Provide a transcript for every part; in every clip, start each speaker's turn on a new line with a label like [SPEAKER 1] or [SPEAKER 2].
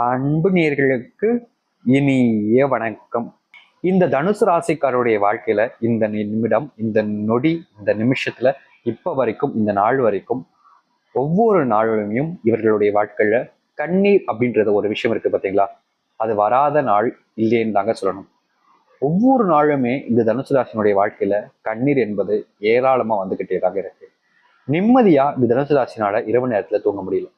[SPEAKER 1] அன்பு நேர்களுக்கு இனிய வணக்கம். இந்த தனுசு ராசிக்காரருடைய வாழ்க்கையில இந்த நிமிடம், இந்த நொடி, இந்த நிமிஷத்துல இப்ப வரைக்கும், இந்த நாள் வரைக்கும் ஒவ்வொரு நாளுமே இவர்களுடைய வாழ்க்கையில கண்ணீர் அப்படின்றது ஒரு விஷயம் இருக்கு பார்த்தீங்களா? அது வராத நாள் இல்லைன்னு தாங்க சொல்லணும். ஒவ்வொரு நாளுமே இந்த தனுசு ராசினுடைய வாழ்க்கையில கண்ணீர் என்பது ஏராளமா வந்துகிட்டேதாக இருக்கு. நிம்மதியா இந்த தனுசு ராசினால இரவு நேரத்துல தூங்க முடியல.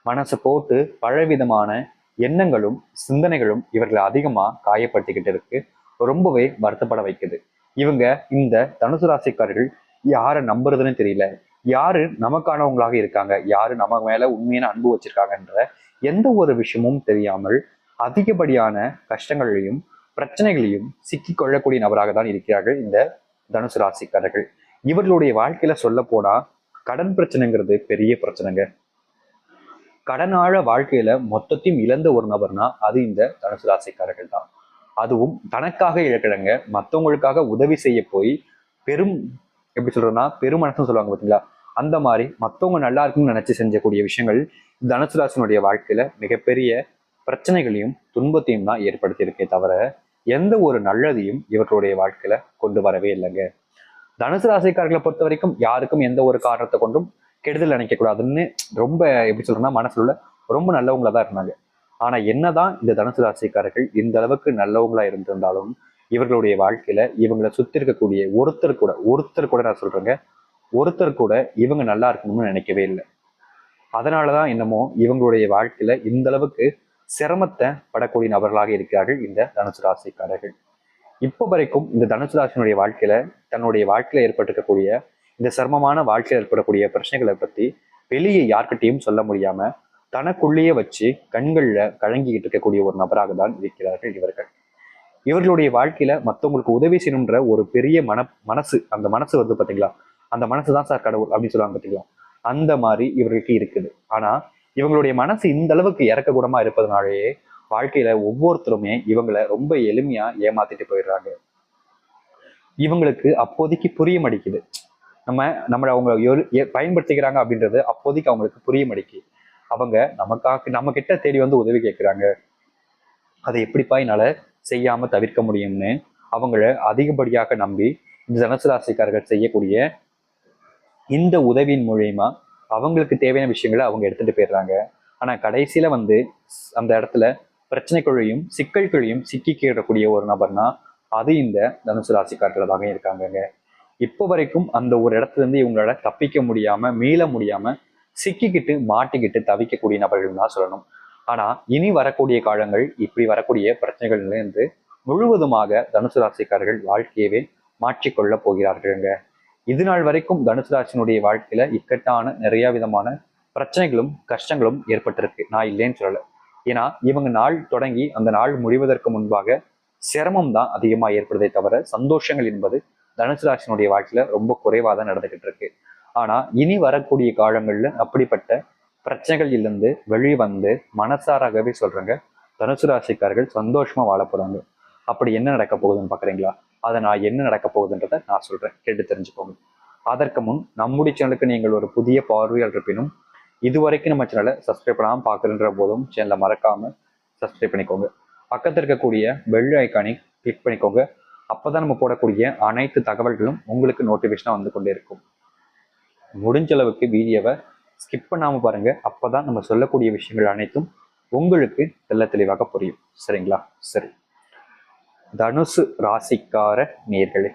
[SPEAKER 1] மனசை போட்டு பலவிதமான எண்ணங்களும் சிந்தனைகளும் இவர்களை அதிகமா காயப்படுத்திக்கிட்டு இருக்கு. ரொம்பவே வருத்தப்பட வைக்குது. இவங்க இந்த தனுசு ராசிக்காரர்கள் யாரை நம்புறதுன்னு தெரியல, யாரு நமக்கானவங்களாக இருக்காங்க, யாரு நம்ம மேல உண்மையான அன்பு வச்சிருக்காங்கன்ற எந்த ஒரு விஷயமும் தெரியாமல் அதிகப்படியான கஷ்டங்களையும் பிரச்சனைகளையும் சிக்கி கொள்ளக்கூடிய நபராக தான் இருக்கிறார்கள் இந்த தனுசு ராசிக்காரர்கள். இவர்களுடைய வாழ்க்கையில சொல்ல போனா கடன் பிரச்சனைங்கிறது பெரிய பிரச்சனைங்க. கடனாழ வாழ்க்கையில மொத்தத்தையும் இழந்த ஒரு நபர்னா அது இந்த தனுசு ராசிக்காரர்கள் தான். அதுவும் தனக்காக இழக்கிறங்க, மற்றவங்களுக்காக உதவி செய்ய போய் பெரும் எப்படி சொல்றதுன்னா பெருமனசுன்னு சொல்லுவாங்க பார்த்தீங்களா, அந்த மாதிரி மற்றவங்க நல்லா இருக்குன்னு நினைச்சு செஞ்சக்கூடிய விஷயங்கள் தனுசு ராசினுடைய வாழ்க்கையில மிகப்பெரிய பிரச்சனைகளையும் துன்பத்தையும் தான் ஏற்படுத்தி இருக்கே தவிர எந்த ஒரு நல்லதையும் இவர்களுடைய வாழ்க்கையில கொண்டு வரவே இல்லைங்க. தனுசு ராசிக்காரர்களை பொறுத்த வரைக்கும் யாருக்கும் எந்த ஒரு காரணத்தை கொண்டும் கெடுதல் நினைக்க கூடாதுன்னு ரொம்ப எப்படி சொல்றேன்னா மனசுல ரொம்ப நல்லவங்களா தான் இருந்தாங்க. ஆனா என்னதான் இந்த தனுசு ராசிக்காரர்கள் இந்த அளவுக்கு நல்லவங்களா இருந்திருந்தாலும் இவர்களுடைய வாழ்க்கையில இவங்களை சுத்தி இருக்கக்கூடிய ஒருத்தர் கூட நான் சொல்றேங்க, ஒருத்தர் கூட இவங்க நல்லா இருக்கணும்னு நினைக்கவே இல்லை. அதனாலதான் என்னமோ இவங்களுடைய வாழ்க்கையில இந்த அளவுக்கு சிரமத்தை படக்கூடிய நபர்களாக இருக்கிறார்கள் இந்த தனுசு ராசிக்காரர்கள். இப்போ வரைக்கும் இந்த தனுசு ராசினுடைய வாழ்க்கையில தன்னுடைய வாழ்க்கையில ஏற்பட்டிருக்கக்கூடிய இந்த சிரமமான வாழ்க்கையில் ஏற்படக்கூடிய பிரச்சனைகளை பத்தி வெளியே யார்கிட்டையும் சொல்ல முடியாம தனக்குள்ளேயே வச்சு கண்கள்ல கலங்கிக்கிட்டு இருக்கக்கூடிய ஒரு நபராக தான் இருக்கிறார்கள் இவர்கள். இவர்களுடைய வாழ்க்கையில மற்றவங்களுக்கு உதவி செய்யணுன்ற ஒரு பெரிய மனசு, அந்த மனசு வந்து பாத்தீங்களா, அந்த மனசுதான் சார் கடவுள் அப்படின்னு சொல்லுவாங்க பாத்தீங்களா, அந்த மாதிரி இவர்களுக்கு இருக்குது. ஆனா இவங்களுடைய மனசு இந்த அளவுக்கு இறக்க குணமா இருப்பதனாலேயே வாழ்க்கையில ஒவ்வொருத்தருமே இவங்களை ரொம்ப எளிமையா ஏமாத்திட்டு போயிடுறாங்க. இவங்களுக்கு அப்போதைக்கு புரிய மாட்டேங்குது, நம்மளை அவங்க பயன்படுத்திக்கிறாங்க அப்படின்றது அப்போதைக்கு அவங்களுக்கு புரிய மாட்டேங்குது. அவங்க நம்ம கிட்ட தேடி வந்து உதவி கேட்கிறாங்க, அதை எப்படிப்பா என்னால செய்யாம தவிர்க்க முடியும்னு அவங்கள அதிகப்படியாக நம்பி இந்த தனுசு ராசிக்காரர்கள் செய்யக்கூடிய இந்த உதவியின் மூலியமா அவங்களுக்கு தேவையான விஷயங்களை அவங்க எடுத்துட்டு போயிடுறாங்க. ஆனா கடைசியில வந்து அந்த இடத்துல பிரச்சனைக்குள்ளையும் சிக்கல்களையும் சிக்கிக்கிடக்கூடிய ஒரு நபர்னா அது இந்த தனுசு ராசிக்காரர்களாக இருக்காங்க. இப்போ வரைக்கும் அந்த ஒரு இடத்துல இருந்து இவங்களால தப்பிக்க முடியாம மீள முடியாம சிக்கிக்கிட்டு மாட்டிக்கிட்டு தவிக்கக்கூடிய நபர்கள் தான் சொல்லணும். ஆனா இனி வரக்கூடிய காலங்கள் இப்படி வரக்கூடிய பிரச்சனைகள்ல இருந்து முழுவதுமாக தனுசு ராசிக்காரர்கள் வாழ்க்கையவே மாற்றிக்கொள்ள போகிறார்கள்ங்க. இது நாள் வரைக்கும் தனுசு ராசினுடைய வாழ்க்கையில இக்கட்டான நிறைய விதமான பிரச்சனைகளும் கஷ்டங்களும் ஏற்பட்டிருக்கு, நான் இல்லைன்னு சொல்லல. ஏன்னா இவங்க நாள் தொடங்கி அந்த நாள் முடிவதற்கு முன்பாக சிரமம் தான் அதிகமா ஏற்படுதே தவிர சந்தோஷங்கள் என்பது தனுசு ராசினுடைய வாழ்க்கையில ரொம்ப குறைவாக தான் நடந்துகிட்டு இருக்கு. ஆனா இனி வரக்கூடிய காலங்கள்ல அப்படிப்பட்ட பிரச்சனைகள் இருந்து வெளிவந்து மனசாராகவே சொல்றேங்க, தனுசு ராசிக்காரர்கள் சந்தோஷமா வாழ போறாங்க. அப்படி என்ன நடக்க போகுதுன்னு பாக்குறீங்களா? அதை நான் என்ன நடக்க போகுதுன்றதை நான் சொல்றேன், கேட்டு தெரிஞ்சுக்கோங்க. அதற்கு முன் நம்முடைய சேனலுக்கு நீங்கள் ஒரு புதிய பார்வையாளர் இருப்பினும் இதுவரைக்கும் நம்ம சேனலை சப்ஸ்கிரைப் பண்ணாமல் பார்க்குறன்ற போதும் சேனலை மறக்காம சப்ஸ்கிரைப் பண்ணிக்கோங்க. பக்கத்தில் இருக்கக்கூடிய பெல் ஐக்கானை கிளிக் பண்ணிக்கோங்க. அப்போதான் நம்ம போடக்கூடிய அனைத்து தகவல்களும் உங்களுக்கு நோட்டிஃபிகேஷனாக வந்து கொண்டே இருக்கும். முடிஞ்ச அளவுக்கு வீடியோவை ஸ்கிப் பண்ணாமல் பாருங்க, அப்போதான் நம்ம சொல்லக்கூடிய விஷயங்கள் அனைத்தும் உங்களுக்கு தெள்ள தெளிவாக புரியும். சரிங்களா? சரி, தனுசு ராசிக்கார நேர்களே,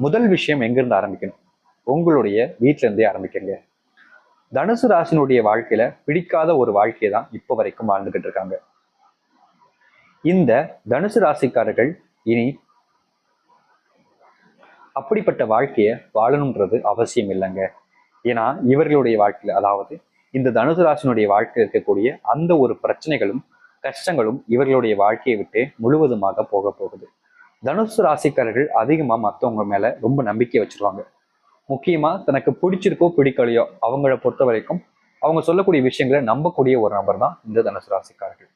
[SPEAKER 1] முதல் விஷயம் எங்கிருந்து ஆரம்பிக்கணும்? உங்களுடைய வீட்டில இருந்தே ஆரம்பிக்கங்க. தனுசு ராசினுடைய வாழ்க்கையில பிடிக்காத ஒரு வாழ்க்கையை தான் இப்போ வரைக்கும் வாழ்ந்துகிட்டு இருக்காங்க. இந்த தனுசு ராசிக்காரர்கள் இனி அப்படிப்பட்ட வாழ்க்கையை வாழணுன்றது அவசியம் இல்லைங்க. ஏன்னா இவர்களுடைய வாழ்க்கையில, அதாவது இந்த தனுசு ராசினுடைய வாழ்க்கையில் இருக்கக்கூடிய அந்த ஒரு பிரச்சனைகளும் கஷ்டங்களும் இவர்களுடைய வாழ்க்கையை விட்டு முழுவதுமாக போக போகுது. தனுசு ராசிக்காரர்கள் அதிகமா மற்றவங்க மேல ரொம்ப நம்பிக்கை வச்சிருவாங்க. முக்கியமா தனக்கு பிடிச்சிருக்கோ பிடிக்கலையோ அவங்கள பொறுத்த வரைக்கும் அவங்க சொல்லக்கூடிய விஷயங்களை நம்பக்கூடிய ஒரு நபர் தான் இந்த தனுசு ராசிக்காரர்கள்.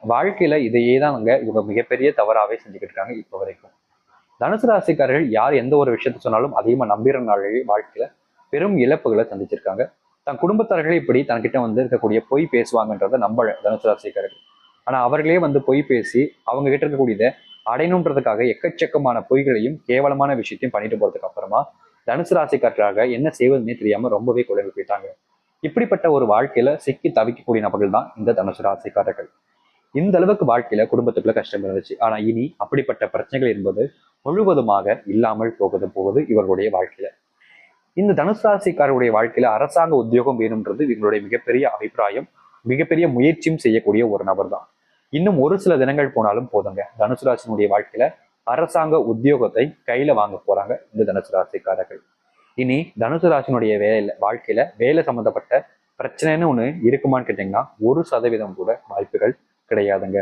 [SPEAKER 1] வாழ்க்கையில இதையே தான் இவங்க மிகப்பெரிய தவறாவே செஞ்சுக்கிட்டு இருக்காங்க இப்போ வரைக்கும். தனுசு ராசிக்காரர்கள் யார் எந்த ஒரு விஷயத்த சொன்னாலும் அதிகமா நம்பிறனாலேயே வாழ்க்கையில பெரும் இழப்புகளை சந்திச்சிருக்காங்க. தன் குடும்பத்தார்களே இப்படி தன்கிட்ட வந்து இருக்கக்கூடிய பொய் பேசுவாங்கன்றத நம்பல தனுசு ராசிக்காரர்கள். ஆனா அவர்களே வந்து பொய் பேசி அவங்க கிட்ட இருக்கக்கூடியதை அடையணுன்றதுக்காக எக்கச்சக்கமான பொய்களையும் கேவலமான விஷயத்தையும் பண்ணிட்டு போறதுக்கு அப்புறமா தனுசு ராசிக்காரர்களாக என்ன செய்வதுன்னே தெரியாம ரொம்பவே குழம்பி போயிட்டாங்க. இப்படிப்பட்ட ஒரு வாழ்க்கையில சிக்கி தவிக்கக்கூடிய நபர்கள் தான் இந்த தனுசு ராசிக்காரர்கள். இந்த அளவுக்கு வாழ்க்கையில குடும்பத்துக்குள்ள கஷ்டம் இருந்துச்சு. ஆனா இனி அப்படிப்பட்ட பிரச்சனைகள் என்பது முழுவதுமாக இல்லாமல் போகுது இவர்களுடைய வாழ்க்கையில. இந்த தனுசு ராசிக்காரருடைய வாழ்க்கையில அரசாங்க உத்தியோகம் வேணும்ன்றது இவங்களுடைய மிகப்பெரிய அபிப்பிராயம், மிகப்பெரிய முயற்சியும் செய்யக்கூடிய ஒரு நபர் தான். இன்னும் ஒரு சில தினங்கள் போனாலும் போதுங்க, தனுசு ராசினுடைய வாழ்க்கையில அரசாங்க உத்தியோகத்தை கையில வாங்க போறாங்க இந்த தனுசு ராசிக்காரர்கள். இனி தனுசு ராசினுடைய வாழ்க்கையில வேலை சம்பந்தப்பட்ட பிரச்சனைன்னு ஒண்ணு இருக்குமான்னு கேட்டீங்கன்னா 1% கூட வாய்ப்புகள் கிடையாதுங்க.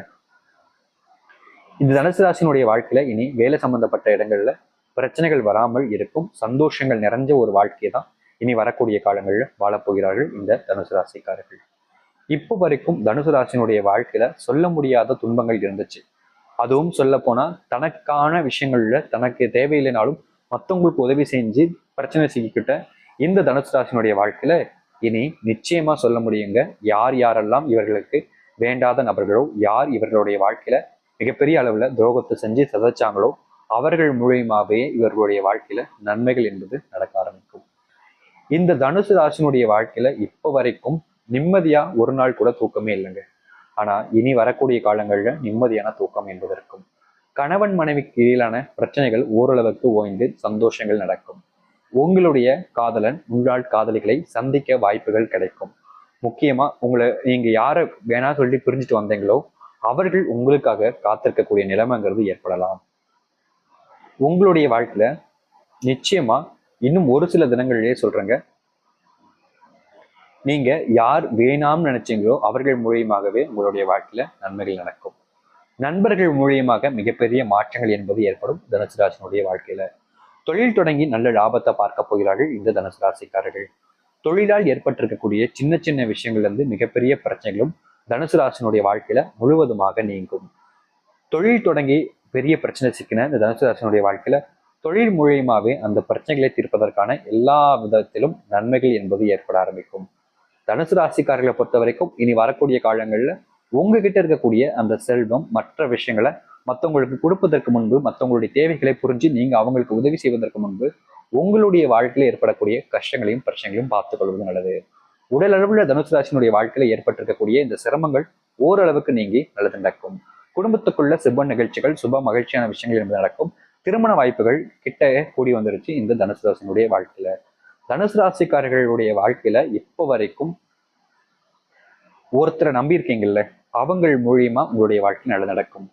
[SPEAKER 1] இந்த தனுசு ராசினுடைய வாழ்க்கையில இனி வேலை சம்பந்தப்பட்ட இடங்கள்ல பிரச்சனைகள் வராமல் இருக்கும், சந்தோஷங்கள் நிறைஞ்ச ஒரு வாழ்க்கையை தான் இனி வரக்கூடிய காலங்களில் வாழப்போகிறார்கள் இந்த தனுசு ராசிக்காரர்கள். இப்போ வரைக்கும் தனுசு ராசினுடைய வாழ்க்கையில சொல்ல முடியாத துன்பங்கள் இருந்துச்சு. அதுவும் சொல்ல போனா தனக்கான விஷயங்கள்ல தனக்கு தேவையில்லைனாலும் மற்றவங்களுக்கு உதவி செஞ்சு பிரச்சனை சிக்கிக்கிட்ட இந்த தனுசு ராசினுடைய வாழ்க்கையில இனி நிச்சயமா சொல்ல முடியுங்க, யார் யாரெல்லாம் இவர்களுக்கு வேண்டாத நபர்களோ, யார் இவர்களுடைய வாழ்க்கையில மிகப்பெரிய அளவுல துரோகத்தை செஞ்சு சதைச்சாங்களோ அவர்கள் மூலியமாவே இவர்களுடைய வாழ்க்கையில நன்மைகள் என்பது நடக்க ஆரம்பிக்கும். இந்த தனுசு ராசினுடைய வாழ்க்கையில இப்ப வரைக்கும் நிம்மதியா ஒரு நாள் கூட தூக்கமே இல்லைங்க. ஆனா இனி வரக்கூடிய காலங்கள்ல நிம்மதியான தூக்கம் என்பது இருக்கும். கணவன் மனைவிக்கு இடையிலான பிரச்சனைகள் ஓரளவுக்கு ஓய்ந்து சந்தோஷங்கள் நடக்கும். உங்களுடைய காதலன் முன்னாள் காதலிகளை சந்திக்க வாய்ப்புகள் கிடைக்கும். முக்கியமா உங்களை நீங்க யாரை வேணா சொல்லி பிரிஞ்சுட்டு வந்தீங்களோ அவர்கள் உங்களுக்காக காத்திருக்கக்கூடிய நிலைமைங்கிறது ஏற்படலாம். உங்களுடைய வாழ்க்கையில நிச்சயமா இன்னும் ஒரு சில தினங்களிலேயே சொல்றேங்க, நீங்க யார் வேணாம்னு நினைச்சீங்களோ அவர்கள் மூலியமாகவே உங்களுடைய வாழ்க்கையில நன்மைகள் நடக்கும். நண்பர்கள் மூலியமாக மிகப்பெரிய மாற்றங்கள் என்பது ஏற்படும் தனுசு ராசினுடைய வாழ்க்கையில. தொழில் தொடங்கி நல்ல லாபத்தை பார்க்க போகிறார்கள் இந்த தனுசு ராசிக்காரர்கள். தொழிலால் ஏற்பட்டிருக்கக்கூடிய சின்ன சின்ன விஷயங்கள்ல இருந்து மிகப்பெரிய பிரச்சனைகளும் தனுசு ராசினுடைய வாழ்க்கையில முழுவதுமாக நீங்கும். தொழில் தொடங்கி பெரிய பிரச்சனை சிக்கின இந்த தனுசு ராசினுடைய வாழ்க்கையில தொழில் மூலியமாவே அந்த பிரச்சனைகளை தீர்ப்பதற்கான எல்லா விதத்திலும் நன்மைகள் என்பது ஏற்பட ஆரம்பிக்கும். தனுசு ராசிக்காரர்களை பொறுத்த வரைக்கும் இனி வரக்கூடிய காலங்கள்ல உங்ககிட்ட இருக்கக்கூடிய அந்த செல்வம் மற்ற விஷயங்களை மற்றவங்களுக்கு கொடுப்பதற்கு முன்பு, மற்றவங்களுடைய தேவைகளை புரிஞ்சு நீங்க அவங்களுக்கு உதவி செய்வதற்கு முன்பு உங்களுடைய வாழ்க்கையில ஏற்படக்கூடிய கஷ்டங்களையும் பிரச்சனைகளையும் பார்த்துக் கொள்வது நல்லது. உடல் அளவுல தனுசு ராசினுடைய வாழ்க்கையில ஏற்பட்டிருக்கக்கூடிய இந்த சிரமங்கள் ஓரளவுக்கு நீங்கி நல்லது நடக்கும். குடும்பத்துக்குள்ள சுப நிகழ்ச்சிகள், சுப மகிழ்ச்சியான விஷயங்கள் என்பது நடக்கும். திருமண வாய்ப்புகள் கிட்ட கூடி வந்துருச்சு இந்த தனுசு ராசினுடைய வாழ்க்கையில. தனுசு ராசிக்காரர்களுடைய வாழ்க்கையில இப்போ வரைக்கும் ஒருத்தரை நம்பியிருக்கீங்கல்ல, அவங்கள் மூலியமா உங்களுடைய வாழ்க்கை நல்லது நடக்கும்.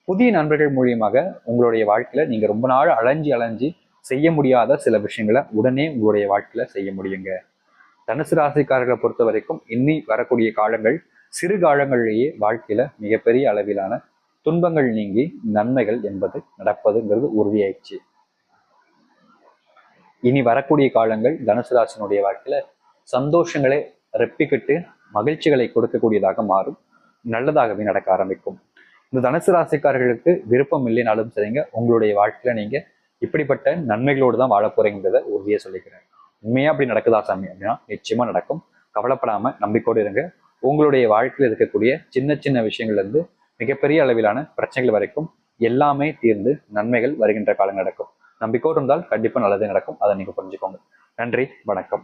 [SPEAKER 1] புதிய நண்பர்கள் மூலியமாக உங்களுடைய வாழ்க்கையில நீங்க ரொம்ப நாள் அலைஞ்சி செய்ய முடியாத சில விஷயங்களை உடனே உங்களுடைய வாழ்க்கையில செய்ய முடியுங்க. தனுசு ராசிக்காரர்களை பொறுத்த வரைக்கும் இனி வரக்கூடிய காலங்கள் சிறு காலங்களிலேயே வாழ்க்கையில மிகப்பெரிய அளவிலான துன்பங்கள் நீங்கி நன்மைகள் என்பது நடப்பதுங்கிறது உறுதியாயிடுச்சு. இனி வரக்கூடிய காலங்கள் தனுசு ராசினுடைய வாழ்க்கையில சந்தோஷங்களை ரெப்பிக்கிட்டு மகிழ்ச்சிகளை கொடுக்கக்கூடியதாக மாறும், நல்லதாகவே நடக்க ஆரம்பிக்கும். இந்த தனுசு ராசிக்காரர்களுக்கு விருப்பம் இல்லைனாலும் சரிங்க, உங்களுடைய வாழ்க்கையில நீங்க இப்படிப்பட்ட நன்மைகளோடு தான் வாழ போறீங்கிறத உறுதியா சொல்லிக்கிறேன். உண்மையா அப்படி நடக்குதா சாமி அப்படின்னா நிச்சயமா நடக்கும். கவலைப்படாம நம்பிக்கையோடு இருங்க. உங்களுடைய வாழ்க்கையில் இருக்கக்கூடிய சின்ன சின்ன விஷயங்கள்ல இருந்து மிகப்பெரிய அளவிலான பிரச்சனைகள் வரைக்கும் எல்லாமே தீர்ந்து நன்மைகள் வருகின்ற காலம் நடக்கும். நம்பிக்கையோடு இருந்தால் கண்டிப்பா நல்லதே நடக்கும். அதை நீங்க புரிஞ்சுக்கோங்க. நன்றி, வணக்கம்.